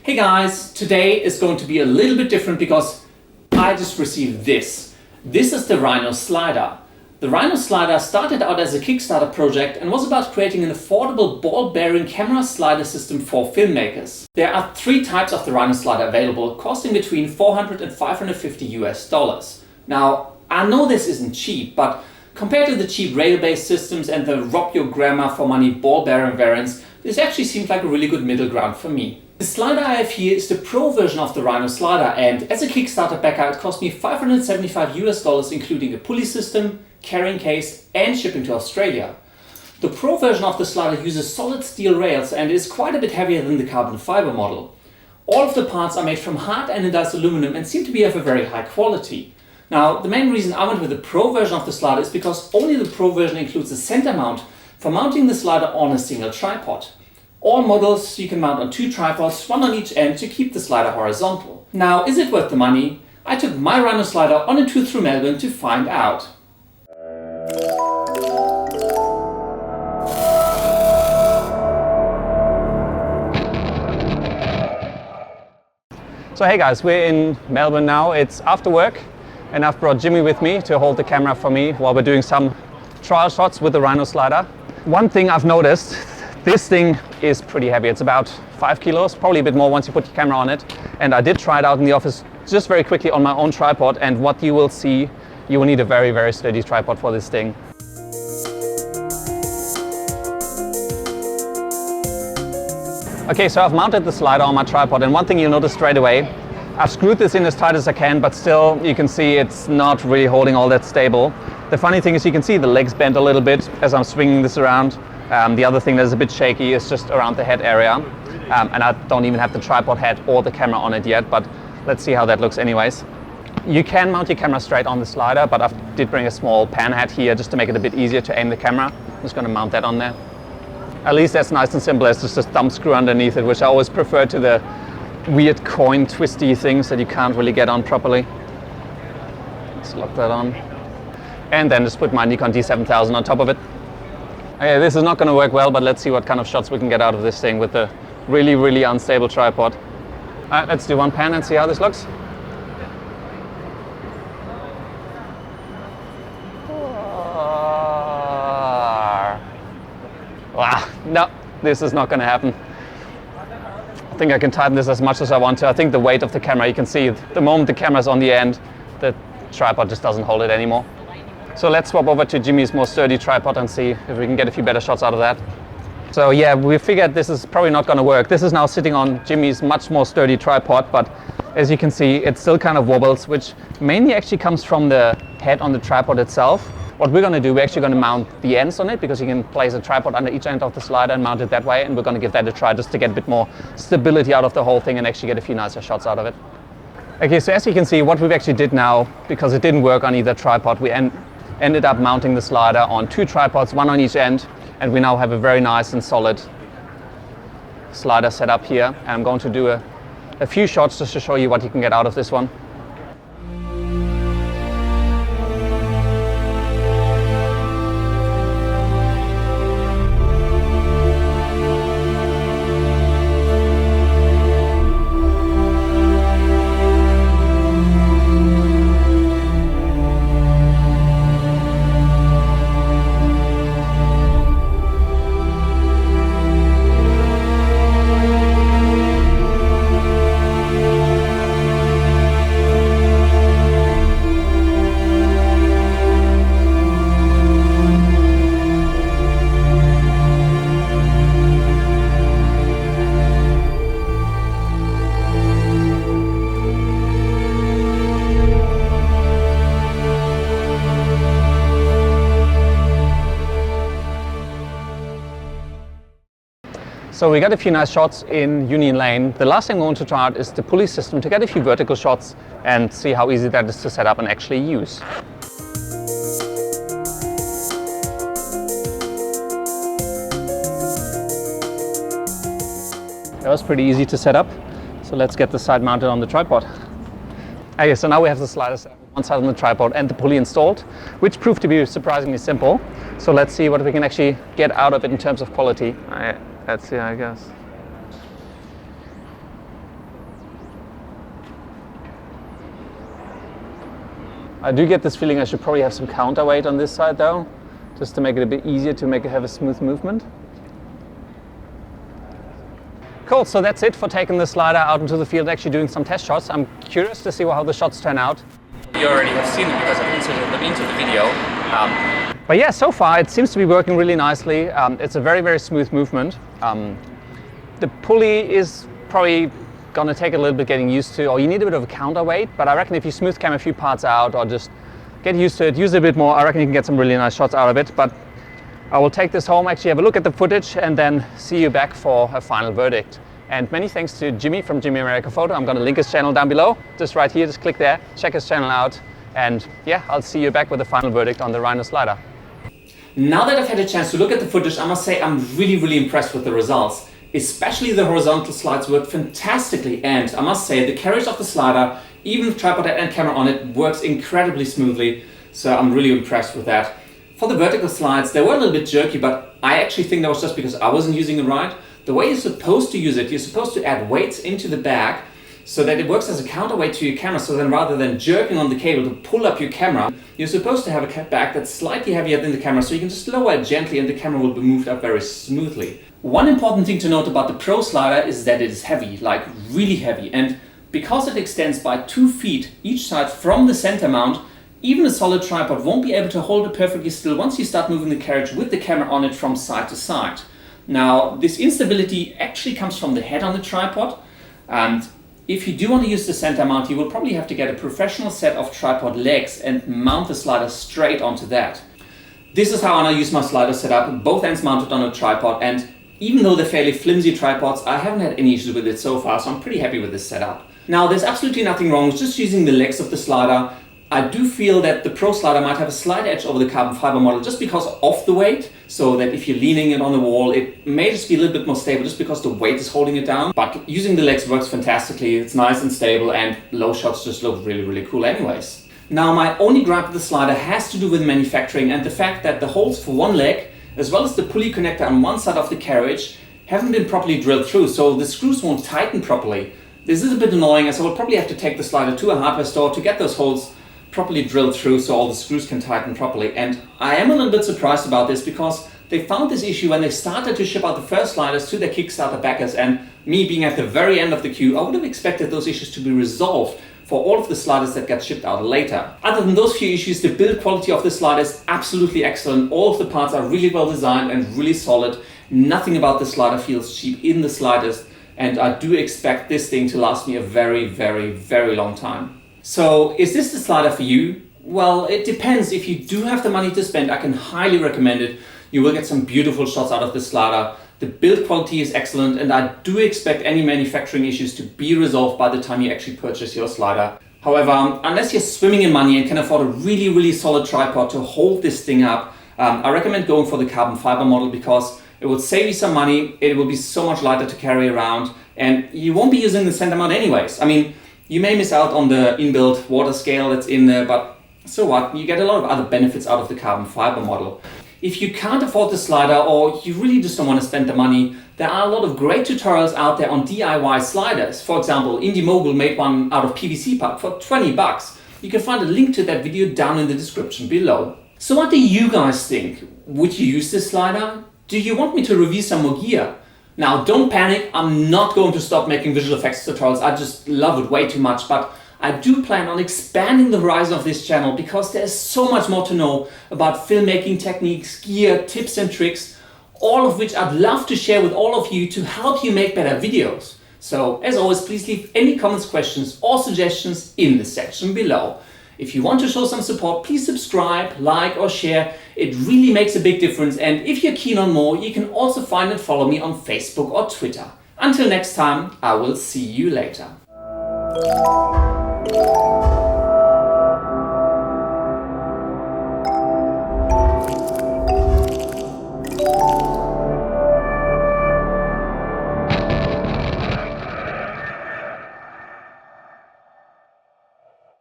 Hey guys, today is going to be a little bit different because I just received this. This is the Rhino Slider. The Rhino Slider started out as a Kickstarter project and was about creating an affordable ball-bearing camera slider system for filmmakers. There are three types of the Rhino Slider available, costing between $400 and $550 US. Now, I know this isn't cheap, but compared to the cheap rail-based systems and the rob your grandma for money ball-bearing variants, this actually seemed like a really good middle ground for me. The slider I have here is the Pro version of the Rhino Slider, and as a Kickstarter backer it cost me $575 US including a pulley system, carrying case and shipping to Australia. The Pro version of the slider uses solid steel rails and is quite a bit heavier than the carbon fiber model. All of the parts are made from hard anodized aluminum and seem to be of a very high quality. Now, the main reason I went with the Pro version of the slider is because only the Pro version includes a center mount for mounting the slider on a single tripod. All models you can mount on two tripods, one on each end, to keep the slider horizontal. Now, is it worth the money? I took my Rhino Slider on a tour through Melbourne to find out. So hey guys, we're in Melbourne now. It's after work and I've brought Jimmy with me to hold the camera for me while we're doing some trial shots with the Rhino Slider. One thing I've noticed, this thing is pretty heavy. It's about 5 kilos, probably a bit more once you put your camera on it. And I did try it out in the office just very quickly on my own tripod, and what you will see, you will need a very, very sturdy tripod for this thing. Okay, so I've mounted the slider on my tripod, and one thing you'll notice straight away, I've screwed this in as tight as I can, but still you can see it's not really holding all that stable. The funny thing is you can see the legs bent a little bit as I'm swinging this around. The other thing that is a bit shaky is just around the head area. And I don't even have the tripod head or the camera on it yet, but let's see how that looks anyways. You can mount your camera straight on the slider, but I did bring a small pan head here just to make it a bit easier to aim the camera. I'm just going to mount that on there. At least that's nice and simple, as just a thumb screw underneath it, which I always prefer to the weird coin twisty things that you can't really get on properly. Let's lock that on. And then just put my Nikon D7000 on top of it. Okay, this is not going to work well, but let's see what kind of shots we can get out of this thing with the really, really unstable tripod. Alright, let's do one pan and see how this looks. No, this is not going to happen. I think I can tighten this as much as I want to. I think the weight of the camera, you can see the moment the camera's on the end, the tripod just doesn't hold it anymore. So let's swap over to Jimmy's more sturdy tripod and see if we can get a few better shots out of that. So yeah, we figured this is probably not going to work. This is now sitting on Jimmy's much more sturdy tripod, but as you can see, it still kind of wobbles, which mainly actually comes from the head on the tripod itself. What we're going to do, we're actually going to mount the ends on it, because you can place a tripod under each end of the slider and mount it that way, and we're going to give that a try just to get a bit more stability out of the whole thing and actually get a few nicer shots out of it. Okay, so as you can see, what we've actually did now, because it didn't work on either tripod, we ended up mounting the slider on two tripods, one on each end, and we now have a very nice and solid slider set up here. And I'm going to do a few shots just to show you what you can get out of this one. So we got a few nice shots in Union Lane. The last thing we want to try out is the pulley system to get a few vertical shots and see how easy that is to set up and actually use. That was pretty easy to set up. So let's get the side mounted on the tripod. Okay, so now we have the slider set up on one side on the tripod and the pulley installed, which proved to be surprisingly simple. So let's see what we can actually get out of it in terms of quality. Let's see, I guess. I do get this feeling I should probably have some counterweight on this side though, just to make it a bit easier to have a smooth movement. Cool, so that's it for taking the slider out into the field, actually doing some test shots. I'm curious to see how the shots turn out. You already have seen them because I've inserted them into the video. But yeah, so far it seems to be working really nicely. It's a very, very smooth movement. The pulley is probably gonna take a little bit getting used to, or you need a bit of a counterweight, but I reckon if you smooth cam a few parts out or just get used to it, use it a bit more, I reckon you can get some really nice shots out of it. But I will take this home, actually have a look at the footage, and then see you back for a final verdict. And many thanks to Jimmy from JimmyAmericaPhoto. I'm gonna link his channel down below, just right here, just click there, check his channel out, and yeah, I'll see you back with the final verdict on the Rhino slider. Now that I've had a chance to look at the footage, I must say I'm really, really impressed with the results. Especially the horizontal slides work fantastically, and I must say the carriage of the slider, even with tripod and camera on it, works incredibly smoothly, so I'm really impressed with that. For the vertical slides, they were a little bit jerky, but I actually think that was just because I wasn't using it right. The way you're supposed to use it, you're supposed to add weights into the back so that it works as a counterweight to your camera, so then rather than jerking on the cable to pull up your camera, you're supposed to have a back that's slightly heavier than the camera, so you can just lower it gently and the camera will be moved up very smoothly. One important thing to note about the Pro slider is that it is heavy, like really heavy, and because it extends by 2 feet each side from the center mount, even a solid tripod won't be able to hold it perfectly still once you start moving the carriage with the camera on it from side to side. Now, this instability actually comes from the head on the tripod, and if you do want to use the center mount, you will probably have to get a professional set of tripod legs and mount the slider straight onto that. This is how I use my slider setup, both ends mounted on a tripod, and even though they're fairly flimsy tripods, I haven't had any issues with it so far, so I'm pretty happy with this setup. Now, there's absolutely nothing wrong with just using the legs of the slider. I do feel that the Pro slider might have a slight edge over the carbon fiber model just because of the weight, so that if you're leaning it on the wall, it may just be a little bit more stable just because the weight is holding it down. But using the legs works fantastically, it's nice and stable, and low shots just look really, really cool anyways. Now, my only gripe with the slider has to do with manufacturing and the fact that the holes for one leg, as well as the pulley connector on one side of the carriage, haven't been properly drilled through, so the screws won't tighten properly. This is a bit annoying, as I will probably have to take the slider to a hardware store to get those holes properly drilled through so all the screws can tighten properly. And I am a little bit surprised about this because they found this issue when they started to ship out the first sliders to their Kickstarter backers, and me being at the very end of the queue, I would have expected those issues to be resolved for all of the sliders that get shipped out later. Other than those few issues, the build quality of the slider is absolutely excellent. All of the parts are really well designed and really solid. Nothing about the slider feels cheap in the slightest, and I do expect this thing to last me a very, very, very long time. So is this the slider for you? Well, it depends. If you do have the money to spend, I can highly recommend it. You will get some beautiful shots out of the slider. The build quality is excellent, and I do expect any manufacturing issues to be resolved by the time you actually purchase your slider. However, unless you're swimming in money and can afford a really, really solid tripod to hold this thing up, I recommend going for the carbon fiber model because it will save you some money, it will be so much lighter to carry around, and you won't be using the center mount anyways. I mean, you may miss out on the inbuilt water scale that's in there, but so what? You get a lot of other benefits out of the carbon fiber model. If you can't afford the slider or you really just don't want to spend the money, there are a lot of great tutorials out there on DIY sliders. For example, Indy Mogul made one out of PVC pipe for 20 bucks. You can find a link to that video down in the description below. So what do you guys think? Would you use this slider? Do you want me to review some more gear? Now, don't panic, I'm not going to stop making visual effects tutorials. I just love it way too much, but I do plan on expanding the horizon of this channel because there's so much more to know about filmmaking techniques, gear, tips and tricks, all of which I'd love to share with all of you to help you make better videos. So, as always, please leave any comments, questions or suggestions in the section below. If you want to show some support, please subscribe, like or share. It really makes a big difference, and if you're keen on more, you can also find and follow me on Facebook or Twitter. Until next time, I will see you later.